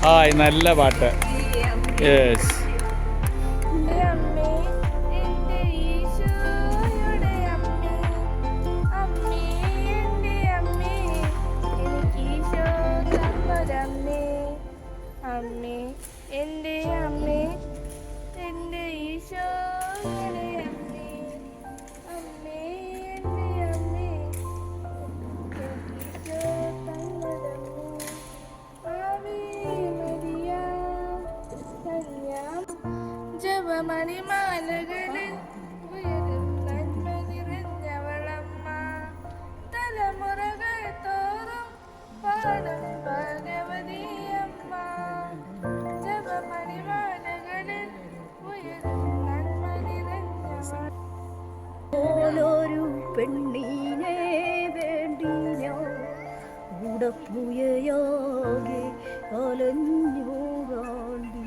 Hi, നല്ല പാട്ട്. Yes. അമ്മേ എൻ്റെ അമ്മേ എൻ്റെ ഈശോയുടെ അമ്മേ, അമ്മേ എൻ്റെ അമ്മേ ഈശോ തന്നതമ്മേ. ആവേ മരിയ കന്യാം ജപമണിമാലകളിൽ ഉയരും നന്മ നിറഞ്ഞവളമ്മ, തലമുറകൾ തോറും പാടും ഭഗവതിയമ്മ. ജപമണിമാലകളിൽ ഉയരും നന്മ നിറഞ്ഞവൾ. ഓരോരു പെണ്ണീനെ വേണ്ടി ഞാൻ കൂടപ്പുയയാകെ അലഞ്ഞൂറാണ്ടി.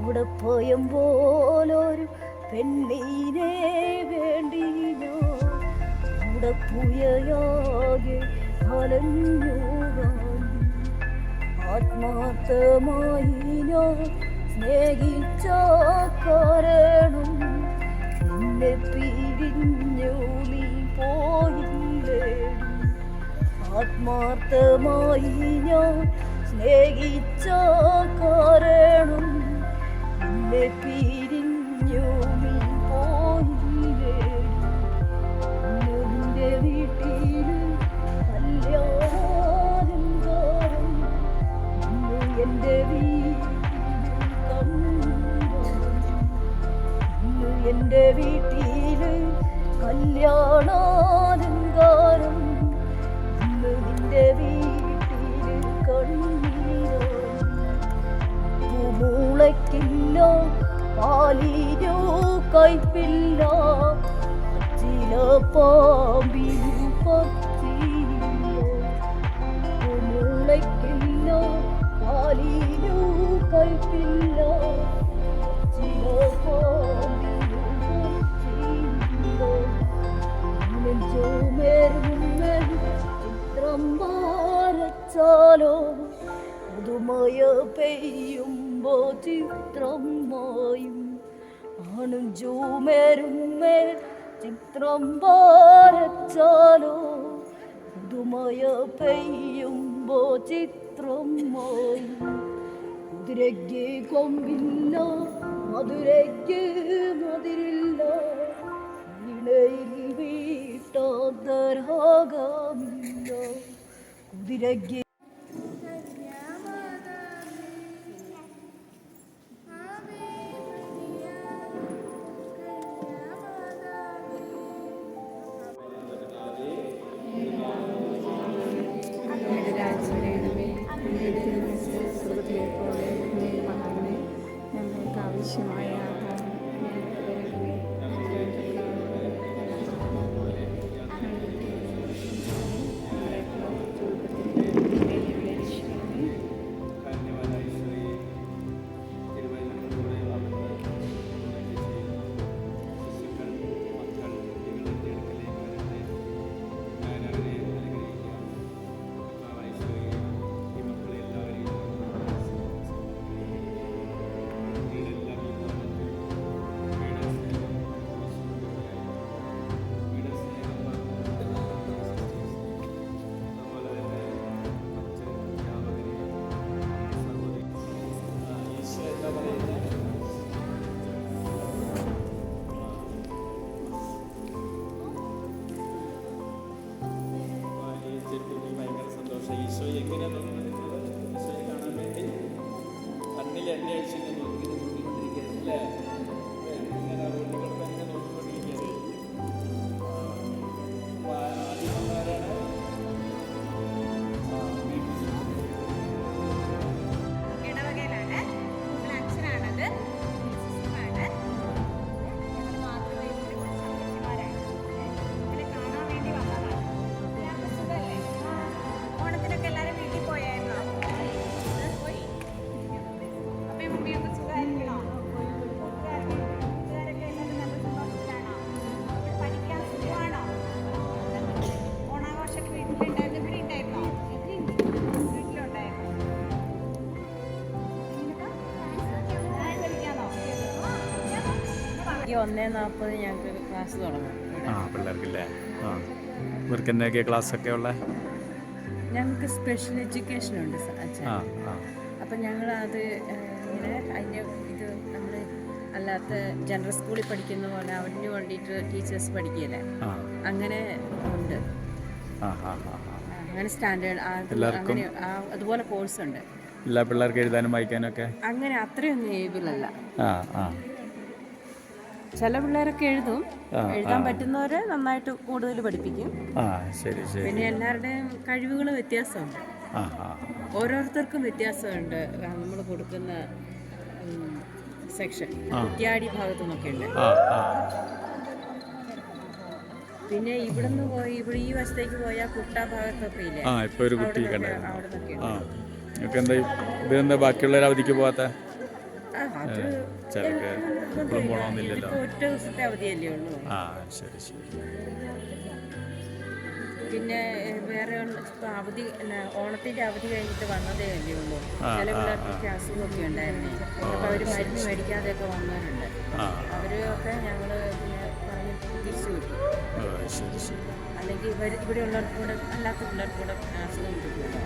കൂടപ്പയം പോലൊരു പെണ്ണീനെ വേണ്ടി ഞാൻ കൂടപ്പുയയാകെ അലഞ്ഞൂറാണ്ടി. ആത്മാർത്ഥമായി ഞാൻ സ്നേഹിച്ച കാരണം എന്നെ പിരിഞ്ഞു നീ പോയില്ലേ. ആത്മാർത്ഥമായി ഞാൻ സ്നേഹിച്ച കാരണം എന്നെ പിരിഞ്ഞു നീ പോയില്ലേ. നിന്റെ വീട്ടിൽ കല്യാണം എൻ്റെ എൻ്റെ വീട്ടിൽ കല്യാണാലങ്കാരം, ഇന്ന് നിന്റെ വീട്ടിൽ കണ്ണീരോ. മുളയ്ക്കില്ല പാലിനോ കയ്പില്ല, ചില പാമ്പിനു പറ്റിയോ. മുളയ്ക്കില്ല പാലിനു കയ്പില്ല, ചില പാമ്പിനു പറ്റിയോ. ചിത്രം വരച്ചാലോ പുതുമയ പെയ്യുമ്പോ ചിത്രം മായും. ആണും ജൂമേരുമേൽ ചിത്രം വരച്ചാലോ പുതുമയ പെയ്യുമ്പോ ചിത്രം മായും. കുതിരയ്ക്ക് കൊമ്പില്ല, മധുരയ്ക്ക് മതിരില്ല, വീണയിൽ വീട്ടാന്തരാഗമില്ല. കുതിരയ്ക്ക് ഞങ്ങൾക്ക് ആവശ്യമായ ആഹാരം ഈശോ എങ്ങനെ നോക്കുന്നത് ഈശോയെ കാണാൻ വേണ്ടി കണ്ണിൽ എണ്ണ അഴിച്ചിട്ട് നോക്കിക്കൊണ്ടിരിക്കുകയാണ് അല്ലേ? ഇങ്ങനെ റോഡുകൾ തന്നെ നോക്കിക്കൊണ്ടിരിക്കുകയാണ്. ആദ്യമാരാണ് ഇടവകയിലാണ്. ഞങ്ങൾ അച്ഛനാണത്, സിസ്റ്ററാണ്. ഞങ്ങൾ മാത്രമേ ശിഷ്യന്മാരാണ്. ഇതിനെ കാണാൻ വേണ്ടി വന്നതാണ്. എല്ലാവർക്കും സുഖമല്ലേ? ഓണത്തിനൊക്കെ എല്ലാവരും വീട്ടിൽ പോയായിരുന്നോ? പോയി. അപ്പയും മമ്മിയൊക്കെ സുഖമായിരിക്കണോ? കൂട്ടുകാരൊക്കെ എല്ലാവരും നല്ല സന്തോഷത്തിലാണോ? ഇവിടെ പഠിക്കാൻ സുഖമാണോ? ഓണാഘോഷമൊക്കെ വീട്ടിലുണ്ടായിരുന്നു. ഇവിടെ ഉണ്ടായിരുന്നോ? വീട്ടിലുണ്ടായിരുന്നു. ഈ 1:40 ഞങ്ങൾക്ക് ക്ലാസ് തുടങ്ങും. പിള്ളേർക്കില്ലേ? ഇവർക്ക് എന്തൊക്കെയാ ക്ലാസ്സൊക്കെ ഉള്ളത്? ഞങ്ങൾക്ക് സ്പെഷ്യൽ എഡ്യൂക്കേഷൻ ഉണ്ട് അച്ഛൻ. അപ്പം ഞങ്ങൾ അത് ഇങ്ങനെ അതിൻ്റെ ഇത് നമ്മൾ അല്ലാത്ത ജനറൽ സ്കൂളിൽ പഠിക്കുന്ന പോലെ അവന് വേണ്ടിയിട്ട് ടീച്ചേഴ്സ് പഠിക്കുകയല്ലേ, അങ്ങനെ ഉണ്ട്. അങ്ങനെ സ്റ്റാൻഡേർഡ് അങ്ങനെ അതുപോലെ കോഴ്സ് ഉണ്ട്. എല്ലാ പിള്ളേർക്ക് എഴുതാനും വായിക്കാനൊക്കെ അങ്ങനെ അത്രയൊന്നും ഏബിളല്ല. ചില പിള്ളേരൊക്കെ എഴുതാൻ പറ്റുന്നവരെ നന്നായിട്ട് കൂടുതൽ പഠിപ്പിക്കും. ശരി ശരി. പിന്നെ എല്ലാവരുടെയും കഴിവുകൾ വ്യത്യാസമുണ്ട്, ഓരോരുത്തർക്കും വ്യത്യാസമുണ്ട്. നമ്മൾ കൊടുക്കുന്ന സെക്ഷൻ കുറ്റ്യാടി ഭാഗത്തു നിന്നൊക്കെ ഉണ്ട്. പിന്നെ ഇവിടുന്ന് പോയി ഇവിടെ ഈ വശത്തേക്ക് പോയാൽ കുട്ട ഭാഗത്തൊക്കെ ഇല്ലേ, ഒരു കുട്ടി അവിടെ നിന്നൊക്കെ ഇതെന്താ ബാക്കിയുള്ളവർ അവധിക്ക് പോകാത്ത? ഒറ്റ ദിവസത്തെ അവധിയല്ലേ ഉള്ളൂ. ശരി ശരി. പിന്നെ വേറെ അവധി ഓണത്തിന്റെ അവധി കഴിഞ്ഞിട്ട് വന്നതേ അല്ലേ ഉള്ളൂ. ചില പിള്ളേർക്കൊക്കെ അസുഖമൊക്കെ ഉണ്ടായിരുന്നേ, അപ്പോൾ അവർ മരുന്ന് മേടിക്കാതെയൊക്കെ വന്നവരുണ്ട്. അവരൊക്കെ ഞങ്ങൾ പിന്നെ പറഞ്ഞ് തിരിച്ചു വിട്ടു. അല്ലെങ്കിൽ ഇവിടെ ഉള്ളവർക്ക് കൂടെ അല്ലാത്ത പിള്ളേർക്ക് കൂടെ അസുഖം കിട്ടുമല്ലോ.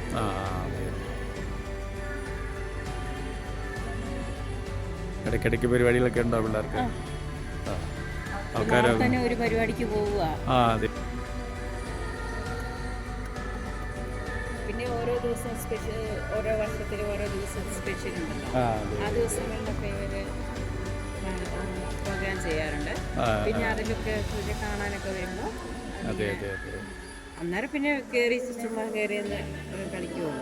ഇടയ്ക്കിടയ്ക്ക് പരിപാടികളൊക്കെ ഉണ്ടോ പിള്ളേർക്ക്? തന്നെ ഒരു പരിപാടിക്ക് പോവുക. പിന്നെ ഓരോ ദിവസം സ്പെഷ്യൽ, ഓരോ വർഷത്തിൽ ഓരോ ദിവസം സ്പെഷ്യൽ ഉണ്ടല്ലോ. ആ ദിവസങ്ങളിലൊക്കെ ഇവര് പ്രോഗ്രാം ചെയ്യാറുണ്ട്. പിന്നെ അതിലൊക്കെ കാണാനൊക്കെ വരുമ്പോൾ അന്നേരം പിന്നെ കയറി ചുമ്മാ കയറി കളിക്കുമോ.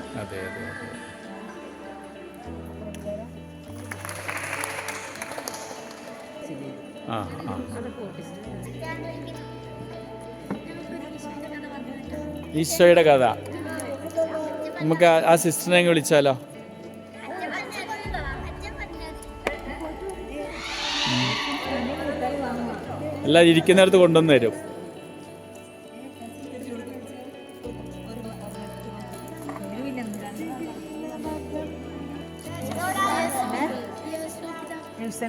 ഈശോയുടെ കഥ നമുക്ക് ആ സിസ്റ്ററിനെ വിളിച്ചാലോ? എല്ലാം ഇരിക്കുന്നിടത്ത് കൊണ്ടുവന്ന് തരും.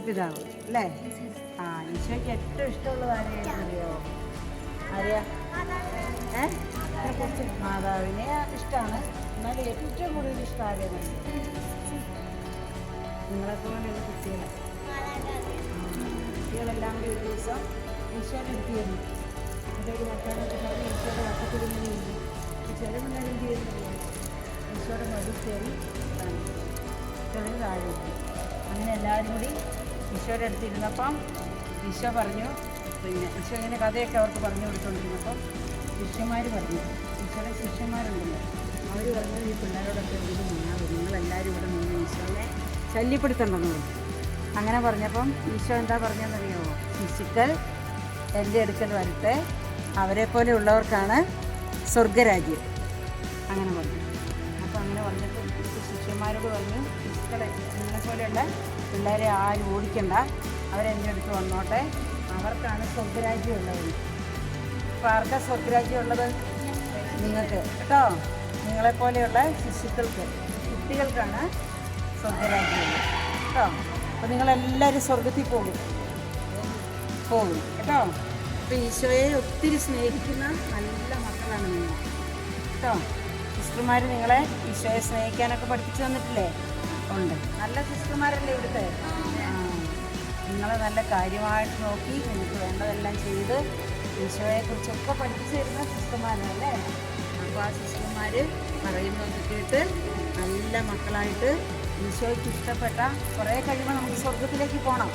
പിതാവ് അല്ലേ? ഈശോയ്ക്ക് ഏറ്റവും ഇഷ്ടമുള്ളത് ആരെയോ അറിയാ? മാതാവിനെ ഇഷ്ടമാണ്. എന്നാലും ഏറ്റവും കൂടുതൽ ഇഷ്ടം ആരെയാണ്? നിങ്ങളെപ്പോലെയുള്ള കുട്ടികളെല്ലാം കൂടി ഒരു ദിവസം ഈശോയുടെ അടുത്ത് ചെയ്യുന്നു. അതൊരു വർത്താനൊക്കെ പറഞ്ഞ് ഈശോയുടെ വട്ടത്തിലിങ്ങനെ ചെയ്യുന്നു. ചില പിള്ളേർ എന്ത് ചെയ്യുന്നില്ല, ഈശോയുടെ മതി കയറി ചെറിയ താഴെ. അങ്ങനെ എല്ലാവരും കൂടി ഈശോയുടെ അടുത്ത് ഇരുന്നപ്പം ഈശോ പറഞ്ഞു, പിന്നെ ഈശോ ഇങ്ങനെ കഥയൊക്കെ അവർക്ക് പറഞ്ഞു കൊടുത്തുകൊണ്ടിരുന്നപ്പം ശിഷ്യന്മാർ പറഞ്ഞു, ഈശോയുടെ ശിഷ്യന്മാരുണ്ടല്ലോ, അവർ പറഞ്ഞു ഈ പിള്ളേരോടൊക്കെ ഇവിടെ നിന്നാൽ മതി, നിങ്ങളെല്ലാവരും ഇവിടെ നിന്ന് ഈശോനെ ശല്യപ്പെടുത്തണ്ടെന്ന് പറഞ്ഞു. അങ്ങനെ പറഞ്ഞപ്പം ഈശോ എന്താ പറഞ്ഞതെന്നറിയാമോ? ശിശുക്കൾ എൻ്റെ അടുക്കൽ വരട്ടെ, അവരെപ്പോലെ ഉള്ളവർക്കാണ് സ്വർഗരാജ്യം. അങ്ങനെ പറഞ്ഞു. അപ്പോൾ അങ്ങനെ പറഞ്ഞിട്ട് ശിഷ്യന്മാരോട് പറഞ്ഞു, ശിശുക്കളെ നിങ്ങളെപ്പോലെയുള്ള പിള്ളേരെ ആരും ഓടിക്കണ്ട, അവരെൻ്റെ അടുത്ത് വന്നോട്ടെ, അവർക്കാണ് സ്വർഗരാജ്യം ഉള്ളത്. അപ്പോൾ ആർക്കാ സ്വർഗരാജ്യം ഉള്ളത്? നിങ്ങൾക്ക് കേട്ടോ. നിങ്ങളെപ്പോലെയുള്ള ശിശുക്കൾക്ക്, കുട്ടികൾക്കാണ് സ്വർഗരാജ്യം ഉള്ളത് കേട്ടോ. അപ്പോൾ നിങ്ങളെല്ലാവരും സ്വർഗത്തിൽ പോകും കേട്ടോ. അപ്പോൾ ഈശോയെ ഒത്തിരി സ്നേഹിക്കുന്ന നല്ല മക്കളാണ് നിങ്ങൾ കേട്ടോ. സിസ്റ്റർമാർ നിങ്ങളെ ഈശോയെ സ്നേഹിക്കാനൊക്കെ പഠിപ്പിച്ചു തന്നിട്ടില്ലേ? ഉണ്ട്. നല്ല സിസ്റ്റർമാരല്ലേ ഇവിടുത്തെ? നിങ്ങളെ നല്ല കാര്യമായിട്ട് നോക്കി നിങ്ങൾക്ക് വേണ്ടതെല്ലാം ചെയ്ത് ഈശോയെക്കുറിച്ചൊക്കെ പഠിപ്പിച്ചു തരുന്ന സിസ്റ്റർമാരല്ലേ? സിസ്റ്റർമാർ പറയുന്നത് കേട്ട് നല്ല മക്കളായിട്ട് ഈശോയ്ക്ക് ഇഷ്ടപ്പെട്ട കുറേ കഴിയുമ്പോൾ നമുക്ക് സ്വർഗത്തിലേക്ക് പോകണം.